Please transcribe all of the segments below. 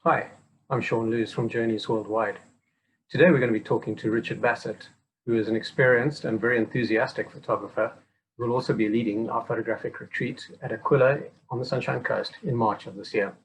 Hi, I'm Sean Lewis from Journeys Worldwide. Today we're going to be talking to Richard Bassett, who is an experienced and very enthusiastic photographer who will also be leading our photographic retreat at AQUILA on the Sunshine Coast in March of this year.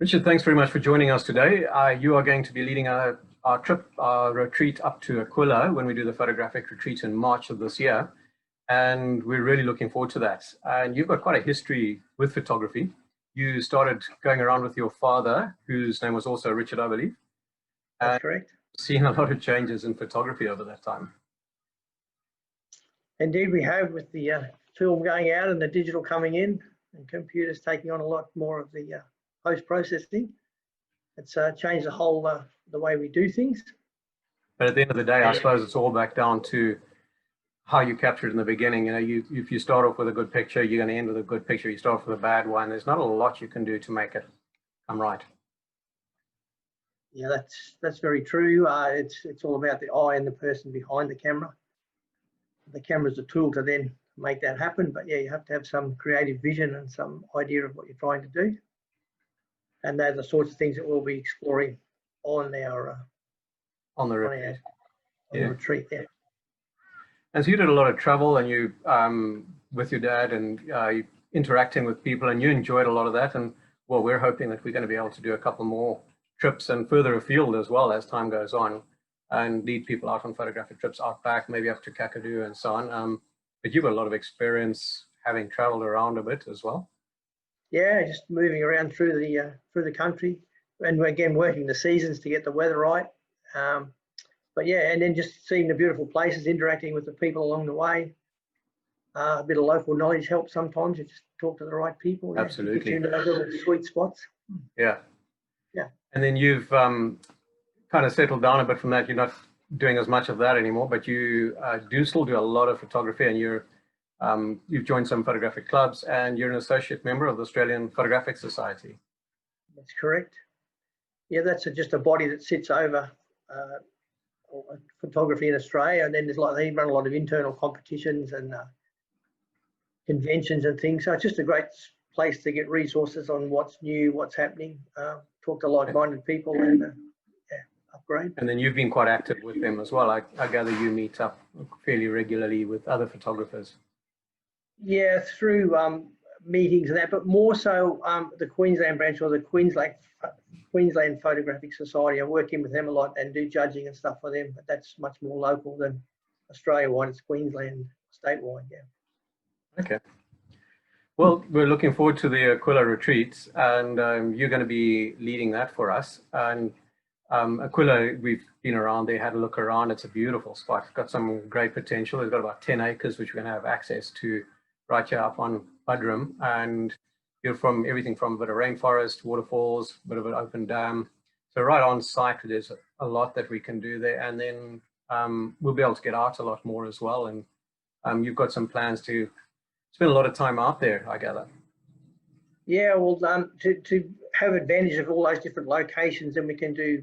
Richard, thanks very much for joining us today. You are going to be leading our retreat up to AQUILA when we do the photographic retreat in March of this year. And we're really looking forward to that. And you've got quite a history with photography. You started going around with your father, whose name was also Richard, I believe. That's correct. Seen a lot of changes in photography over that time. Indeed, we have, with the film going out and the digital coming in and computers taking on a lot more of the post-processing. It's changed the whole the way we do things. But at the end of the day, I suppose it's all back down to how you captured in the beginning. You know, if you start off with a good picture, you're going to end with a good picture. You start off with a bad one. There's not a lot you can do to make it come right. Yeah, that's very true. It's all about the eye and the person behind the camera. The camera's a tool to then make that happen. But yeah, you have to have some creative vision and some idea of what you're trying to do. And they're the sorts of things that we'll be exploring on our on the retreat. On the retreat, yeah. And so you did a lot of travel, and you with your dad, and interacting with people, and you enjoyed a lot of that. And well, we're hoping that we're going to be able to do a couple more trips and further afield as well as time goes on, and lead people out on photographic trips out back, maybe up to Kakadu and so on. But you've got a lot of experience having traveled around a bit as well. Yeah, just moving around through the country, and again working the seasons to get the weather right. But yeah, and then just seeing the beautiful places, interacting with the people along the way. A bit of local knowledge helps sometimes. You just talk to the right people. Absolutely. Get you into those little sweet spots. Yeah. Yeah. And then you've kind of settled down a bit from that. You're not doing as much of that anymore, but you do still do a lot of photography, and you've joined some photographic clubs, and you're an associate member of the Australian Photographic Society. That's correct. Yeah, that's just a body that sits over photography in Australia, and then they run a lot of internal competitions and conventions and things. So it's just a great place to get resources on what's new, what's happening, talk to like-minded people, and upgrade. And then you've been quite active with them as well. I gather you meet up fairly regularly with other photographers. Yeah, through meetings and that, but more so the Queensland branch, or the Queensland Photographic Society. I work in with them a lot and do judging and stuff for them, but that's much more local than Australia-wide. It's Queensland statewide, yeah. Okay. Well, we're looking forward to the AQUILA retreats, and you're going to be leading that for us. And AQUILA, we've been around there, had a look around. It's a beautiful spot. It's got some great potential. It's got about 10 acres, which we're going to have access to right here up on Budrum. And you're from everything from a bit of rainforest, waterfalls, a bit of an open dam. So right on site, there's a lot that we can do there. And then we'll be able to get out a lot more as well. And you've got some plans to spend a lot of time out there, I gather. Yeah, well, to have advantage of all those different locations, and we can do,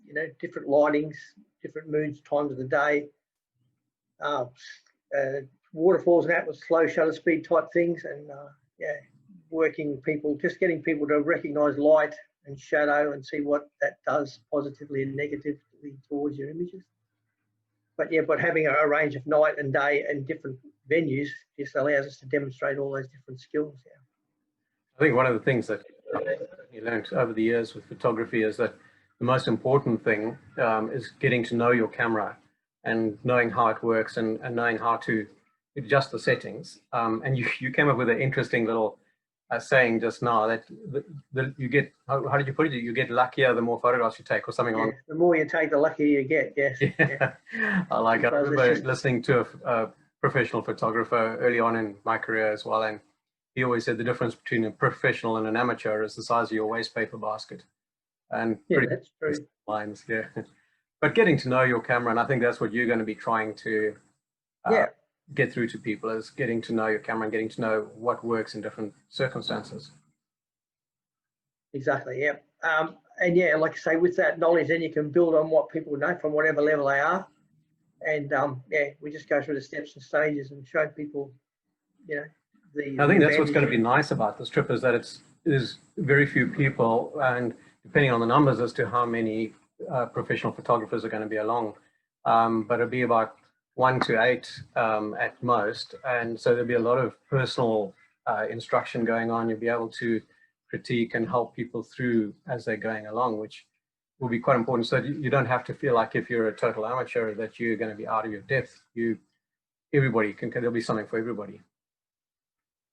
you know, different lightings, different moods, times of the day, waterfalls and that with slow shutter speed type things, and yeah, just getting people to recognise light and shadow and see what that does positively and negatively towards your images. But yeah, but having a range of night and day and different venues just allows us to demonstrate all those different skills. Yeah. I think one of the things that you learned over the years with photography is that the most important thing is getting to know your camera and knowing how it works and knowing how to adjust the settings. And you came up with an interesting little saying just now that you get, how did you put it? You get luckier the more photographs you take, or something along. The more you take, the luckier you get. Yes. Yeah. I like it. I remember listening to a professional photographer early on in my career as well, and he always said the difference between a professional and an amateur is the size of your waste paper basket. And yeah, that's true. Lines, yeah. But getting to know your camera, and I think that's what you're going to be trying to get through to people, is getting to know your camera and getting to know what works in different circumstances. Exactly, yeah. And yeah, like I say, with that knowledge, then you can build on what people know from whatever level they are. And yeah, we just go through the steps and stages and show people, you know, I think that's what's going to be nice about this trip, is that there's very few people, and depending on the numbers as to how many professional photographers are going to be along, but it'll be about 1 to 8 at most, and so there'll be a lot of personal instruction going on. You'll be able to critique and help people through as they're going along, which will be quite important, so you don't have to feel like if you're a total amateur that you're going to be out of your depth. Everybody there'll be something for everybody.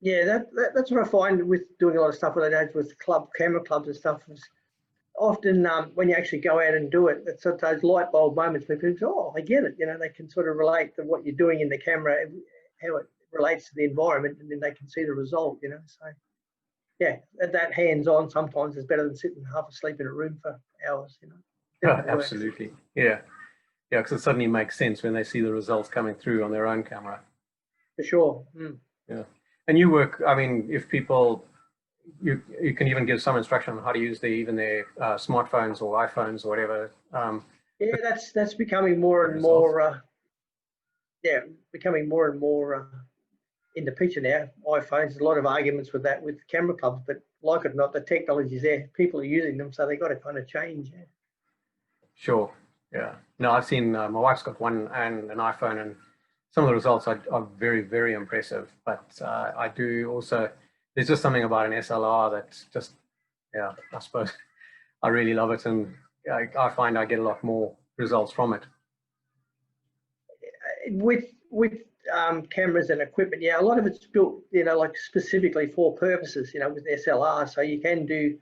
Yeah, that's what I find with doing a lot of stuff with camera clubs and stuff. Is often when you actually go out and do it, it's sort of those light bulb moments where people go, oh, I get it. You know, they can sort of relate to what you're doing in the camera, how it relates to the environment, and then they can see the result. You know, so yeah, that hands-on sometimes is better than sitting half asleep in a room for hours. You know. Absolutely, yeah, because it suddenly makes sense when they see the results coming through on their own camera. For sure. Yeah. And you work, I mean, if people, you can even give some instruction on how to use their smartphones or iPhones or whatever. Yeah, that's becoming more and more, becoming more and more in the picture now. iPhones, there's a lot of arguments with that with camera clubs, but like it or not, the technology's there. People are using them, so they've got to kind of change. Yeah. Sure, yeah. No, I've seen, my wife's got one and an iPhone, and some of the results are very, very impressive, but I do also, there's just something about an SLR that's just, yeah, I suppose I really love it, and I find I get a lot more results from it. With cameras and equipment, yeah, a lot of it's built, you know, like specifically for purposes, you know, with SLR, so you can do,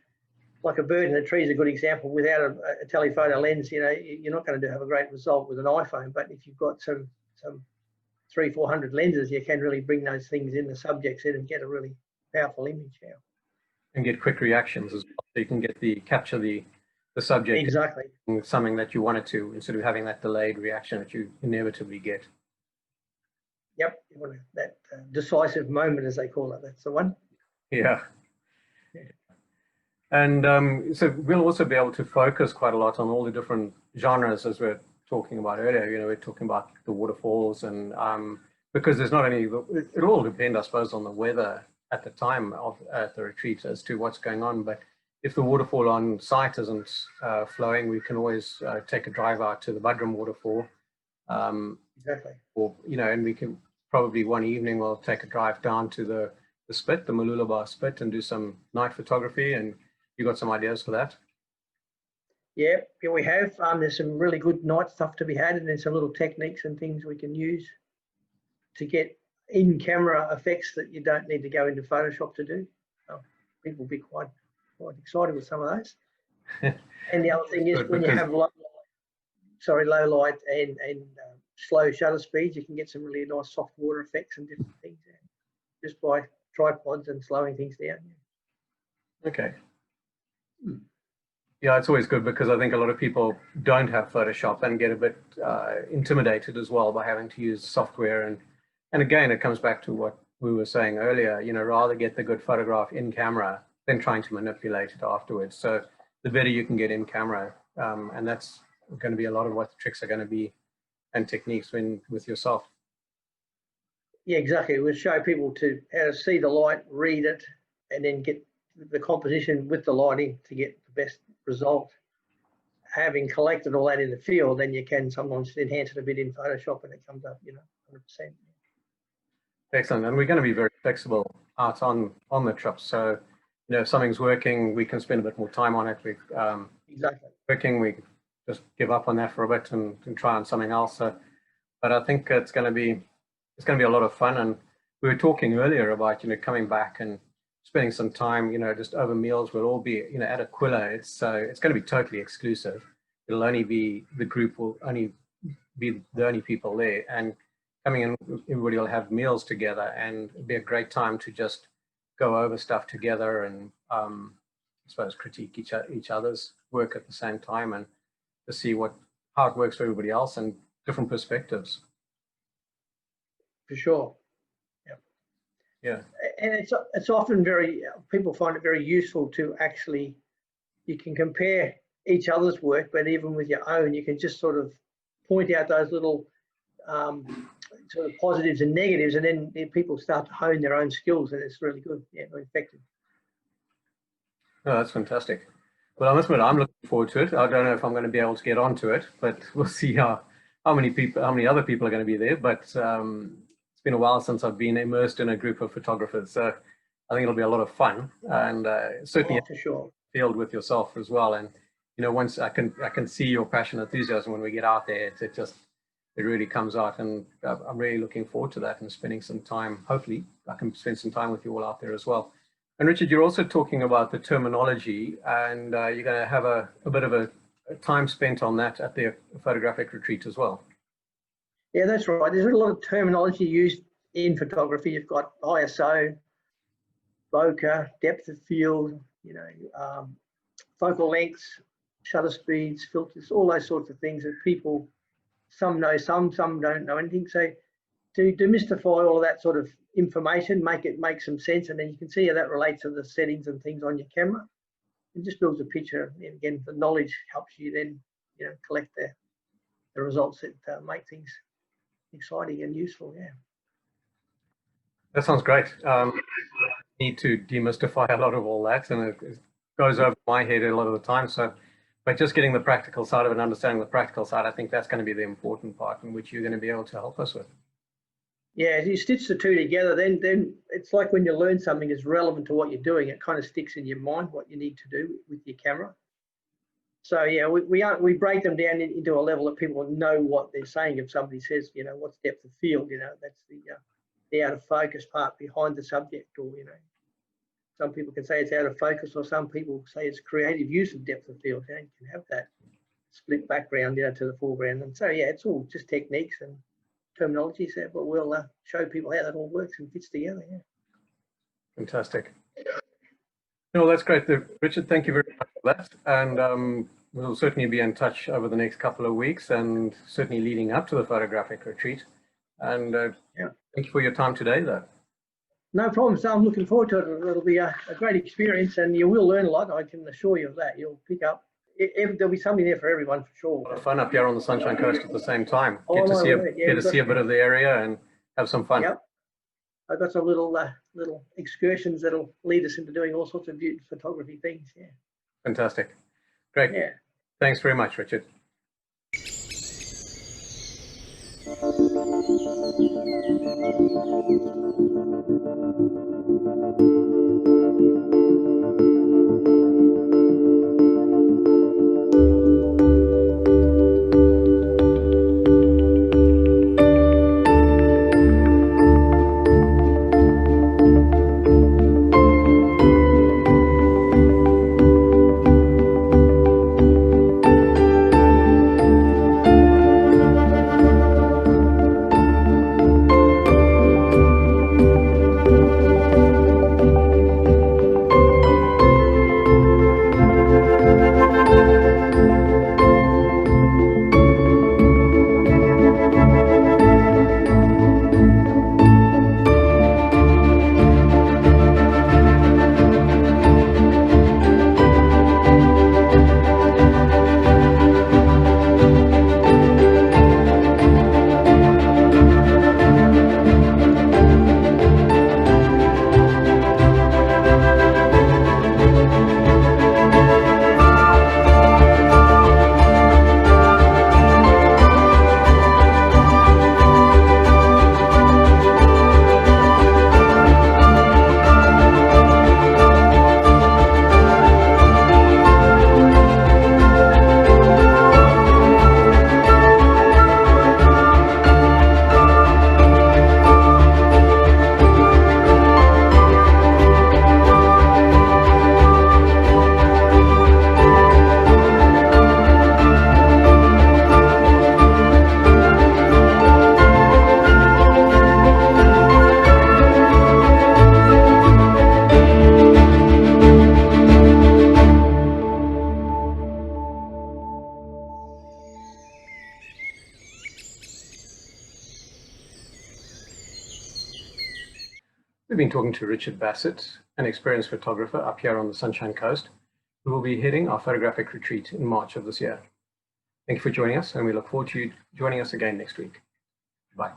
like a bird in a tree is a good example. Without a telephoto lens, you know, you're not going to have a great result with an iPhone, but if you've got some 300-400 lenses, you can really bring those things in, the subjects in, and get a really powerful image now. And get quick reactions as well, so you can capture the subject. Exactly. Something that you wanted to, instead of having that delayed reaction that you inevitably get. Yep, you want that decisive moment, as they call it. That's the one. Yeah. And so we'll also be able to focus quite a lot on all the different genres, as we're talking about earlier. You know, we're talking about the waterfalls, and because there's not any, it all depends, I suppose, on the weather at the time at the retreat as to what's going on. But if the waterfall on site isn't flowing, we can always take a drive out to the Budrum waterfall. Exactly. Or, you know, and we can probably one evening we'll take a drive down to the spit, the Malulabar spit, and do some night photography. And you got some ideas for that? Yeah, we have. There's some really good night stuff to be had, and there's some little techniques and things we can use to get in-camera effects that you don't need to go into Photoshop to do. People will be quite excited with some of those. And the other thing is when you have low light and slow shutter speeds, you can get some really nice soft water effects and different things just by tripods and slowing things down. Okay. Yeah, it's always good because I think a lot of people don't have Photoshop and get a bit intimidated as well by having to use software. And again, it comes back to what we were saying earlier, rather get the good photograph in camera than trying to manipulate it afterwards. So the better you can get in camera, and that's going to be a lot of what the tricks are going to be and techniques with yourself. Yeah, exactly. We'll show people how to see the light, read it, and then get the composition with the lighting to get the best result. Having collected all that in the field, then you can sometimes enhance it a bit in Photoshop and it comes up, 100%. Excellent. And we're going to be very flexible out on the trips. So, if something's working, we can spend a bit more time on it. Exactly. Working, we just give up on that for a bit and try on something else. So, but I think it's going to be a lot of fun. And we were talking earlier about coming back and spending some time, just over meals. We'll all be at AQUILA. It's going to be totally exclusive. It'll only be the group will only be the only people there, and coming in, everybody will have meals together, and it'll be a great time to just go over stuff together and I suppose critique each other's work at the same time, and to see how it works for everybody else and different perspectives. For sure. Yeah. And it's often people find it very useful to actually, you can compare each other's work, but even with your own, you can just sort of point out those little sort of positives and negatives, and then people start to hone their own skills, and it's really good. Yeah, very effective. Oh, that's fantastic. Well, I must admit, I'm looking forward to it. I don't know if I'm going to be able to get onto it, but we'll see how many other people are going to be there. But it's been a while since I've been immersed in a group of photographers, so I think it'll be a lot of fun, and certainly for sure field with yourself as well. And once I can see your passion and enthusiasm when we get out there, it really comes out, and I'm really looking forward to that and spending some time. Hopefully, I can spend some time with you all out there as well. And Richard, you're also talking about the terminology, and you're going to have a bit of a time spent on that at the photographic retreat as well. Yeah, that's right. There's a lot of terminology used in photography. You've got ISO, bokeh, depth of field, focal lengths, shutter speeds, filters, all those sorts of things that people, some know some don't know anything. So to demystify all of that sort of information, make some sense, and then you can see how that relates to the settings and things on your camera. It just builds a picture. And again, the knowledge helps you then, collect the results that make things exciting and useful. Yeah. That sounds great. Need to demystify a lot of all that, and it goes over my head a lot of the time. So, but just getting the practical side of it and understanding the practical side, I think that's going to be the important part, in which you're going to be able to help us with. Yeah, as you stitch the two together, then it's like when you learn something is relevant to what you're doing, it kind of sticks in your mind what you need to do with your camera. So yeah, we break them down into a level that people know what they're saying. If somebody says, what's depth of field, that's the out of focus part behind the subject, or some people can say it's out of focus, or some people say it's creative use of depth of field. You can have that split background, to the foreground. And so yeah, it's all just techniques and terminology set, but we'll show people how that all works and fits together. Yeah. Fantastic. No, that's great, Richard. Thank you very much for that, and we'll certainly be in touch over the next couple of weeks, and certainly leading up to the photographic retreat. And yeah, thank you for your time today, though. No problem. So I'm looking forward to it. It'll be a great experience, and you will learn a lot. I can assure you of that. You'll pick up. There'll be something there for everyone, for sure. A lot of fun up here on the Sunshine Coast at the same time. Get to see a bit of the area and have some fun. Yep. I've got some little excursions that'll lead us into doing all sorts of beautiful photography things. Yeah. Fantastic. Great. Yeah. Thanks very much, Richard. We've been talking to Richard Bassett, an experienced photographer up here on the Sunshine Coast, who will be heading our photographic retreat in March of this year. Thank you for joining us, and we look forward to you joining us again next week. Bye.